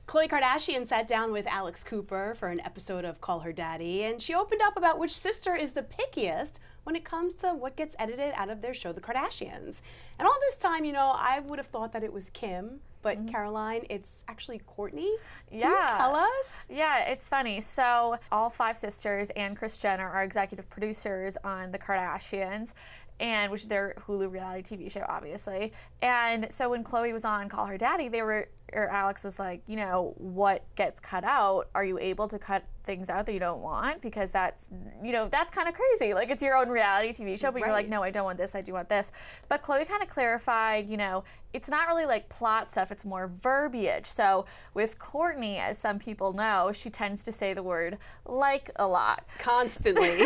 Khloé Kardashian sat down with Alex Cooper for an episode of Call Her Daddy, and she opened up about which sister is the pickiest when it comes to what gets edited out of their show, The Kardashians. And all this time, I would have thought that it was Kim, but Caroline, it's actually Kourtney. Can you tell us? Yeah, it's funny. So all 5 sisters and Kris Jenner are executive producers on The Kardashians, and which is their Hulu reality TV show, obviously. And so when Khloé was on Call Her Daddy, Alex was like, what gets cut out? Are you able to cut things out that you don't want? Because that's kind of crazy. Like, it's your own reality TV show, but you're like, no, I don't want this, I do want this. But Khloé kind of clarified, it's not really like plot stuff, it's more verbiage. So with Kourtney, as some people know, she tends to say the word like a lot. Constantly.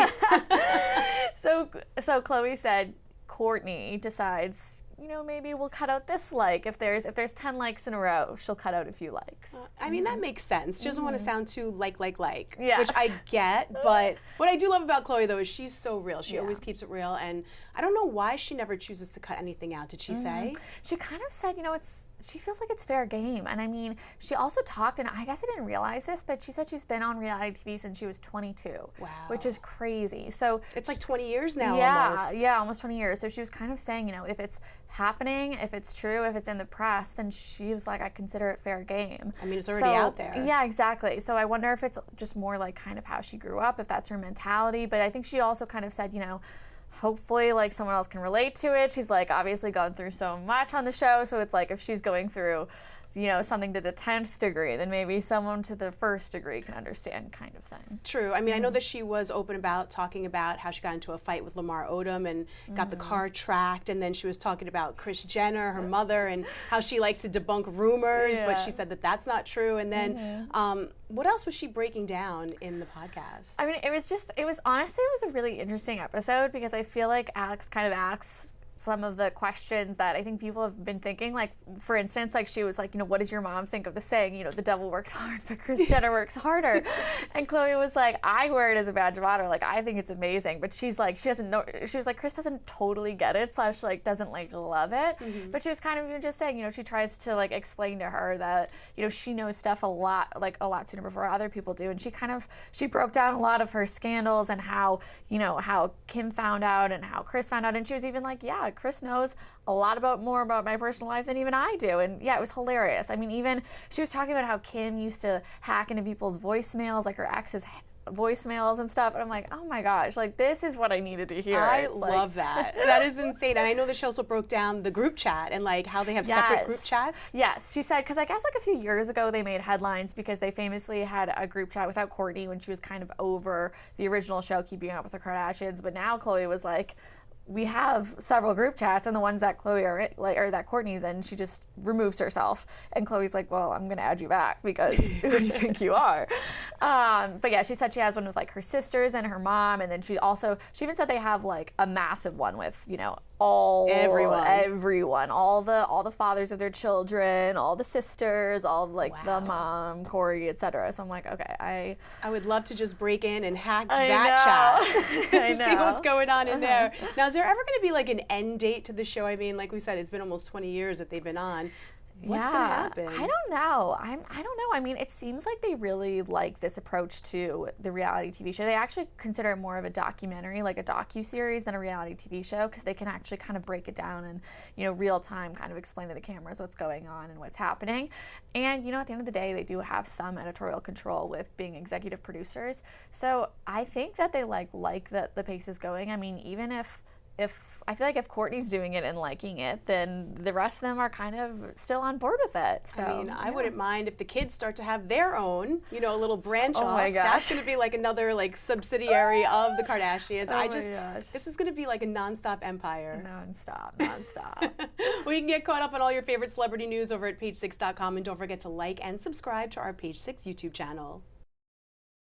So Khloé said Kourtney decides, maybe we'll cut out this like. If there's 10 likes in a row, she'll cut out a few likes. That makes sense. She doesn't want to sound too like, yes. which I get. But what I do love about Khloé, though, is she's so real. She always keeps it real. And I don't know why she never chooses to cut anything out. Did she say? She kind of said, she feels like it's fair game. And I mean, she also talked, and I guess I didn't realize this, but she said she's been on reality TV since she was 22. Wow. Which is crazy. So it's like 20 years now almost. Yeah, almost 20 years. So she was kind of saying, if it's happening, if it's true, if it's in the press, then she was like, I consider it fair game. I mean, it's already out there. Yeah, exactly. So I wonder if it's just more like kind of how she grew up, if that's her mentality. But I think she also kind of said, hopefully like someone else can relate to it. She's like obviously gone through so much on the show, so it's like if she's going through something to the 10th degree, then maybe someone to the 1st degree can understand, kind of thing. True. I mean, I know that she was open about talking about how she got into a fight with Lamar Odom and got the car tracked, and then she was talking about Kris Jenner, her mother, and how she likes to debunk rumors, but she said that that's not true. And then what else was she breaking down in the podcast? I mean, it was honestly a really interesting episode, because I feel like Alex kind of asks some of the questions that I think people have been thinking. Like, for instance, like she was like, what does your mom think of the saying, the devil works hard, but Kris Jenner works harder? And Khloé was like, I wear it as a badge of honor. Like, I think it's amazing. But she's like, she doesn't know. She was like, Kris doesn't totally get it, / like doesn't like love it. But she was kind of just saying, she tries to like explain to her that, she knows stuff a lot sooner before other people do. And she broke down a lot of her scandals and how, how Kim found out and how Kris found out. And she was even like, yeah, Kris knows a lot more about my personal life than even I do. And yeah, it was hilarious. I mean, even she was talking about how Kim used to hack into people's voicemails, like her ex's voicemails and stuff, and I'm like, oh my gosh, like this is what I needed to hear. I love that. That is insane. And I know that she also broke down the group chat and like how they have separate group chats. Yes, she said, because I guess like a few years ago they made headlines because they famously had a group chat without Kourtney when she was kind of over the original show, Keeping Up with the Kardashians. But now Khloé was like, we have several group chats, and the ones that Khloé or that Kourtney's in, she just removes herself. And Khloé's like, well, I'm gonna add you back because who do you think you are? But yeah, she said she has one with like her sisters and her mom, and then she even said they have like a massive one with everyone, all the fathers of their children, all the sisters, all of like the mom, Corey, etc. So I'm like, okay, I would love to just break in and hack that chat and see what's going on in there. Now, is there ever going to be like an end date to the show? I mean, like we said, it's been almost 20 years that they've been on. What's going to happen? I don't know. I don't know. I mean, it seems like they really like this approach to the reality TV show. They actually consider it more of a documentary, like a docu-series, than a reality TV show, because they can actually kind of break it down and, real time kind of explain to the cameras what's going on and what's happening. And, at the end of the day, they do have some editorial control with being executive producers. So I think that they like that the pace is going. I mean, even if I feel like if Kourtney's doing it and liking it, then the rest of them are kind of still on board with it. So, I mean, I wouldn't mind if the kids start to have their own, a little branch off. My gosh. That's going to be like another like subsidiary of the Kardashians. My gosh. This is going to be like a nonstop empire. Nonstop. Well, you can get caught up on all your favorite celebrity news over at page6.com, and don't forget to like and subscribe to our Page 6 YouTube channel.